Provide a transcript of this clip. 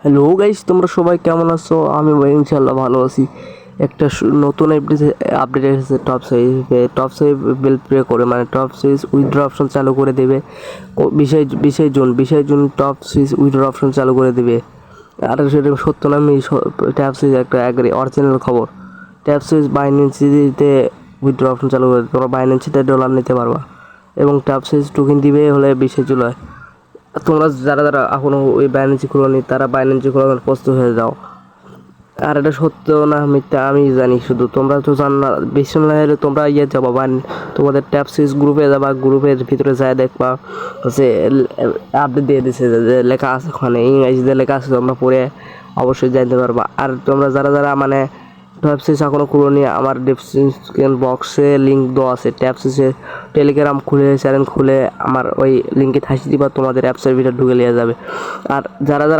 Hello guys, তোমরা সবাই কেমন আছো? আমি ভাই ইনশাল্লাহ ভালো আছি। একটা নতুন আপডেট এসেছে টপ সাইজ বিল প্রে করে, মানে টপ সাইজ উইথড্র অপশন চালু করে দেবে। 20 June top size withdraw option চালু করে দেবে। আর সেটা সত্য না, আমি ট্যাপ সাইজ একটা অরিজিনাল খবর। ট্যাপ সাইজ বাইন্যান্সিতে উইথড্র অপশন চালু করে, তোমরা বাইন্যান্সিতে ডলার নিতে পারবা এবং ট্যাপ সাইজ টোকেন দিবে হলে 20 জুলাই। তোমরা যারা যারা এখনো ওই বাইন্যান্সি খুলোনি তারা বাইন্যান্সি খোলানোর প্রস্তুত হয়ে যাও। আর এটা সত্য না মিথ্যা আমি জানি, শুধু তোমরা তো জান না। বেশি না হলে তোমরা যাবা তোমাদের ট্যাপ সুইচ গ্রুপে যাবা, গ্রুপের ভিতরে যায় দেখবা হচ্ছে আপডেট দিয়ে দিছে যে লেখা আছে, ওখানে ইংরেজিতে লেখা আছে, তোমরা পড়ে অবশ্যই জানতে পারবা। আর তোমরা যারা যারা মানে ট্যাপ সুইচ এখনো খুলোনি, আমার ডিসক্রিপশন বক্সে লিঙ্ক দেওয়া আছে। ট্যাপ সুইচে টেলিগ্রাম খুলে চ্যানেল খুলে আমার ওই লিঙ্কে থাকি দিবা, তোমাদের অ্যাপসের ভিতরে ঢুকে নিয়ে যাবে। আর যারা যারা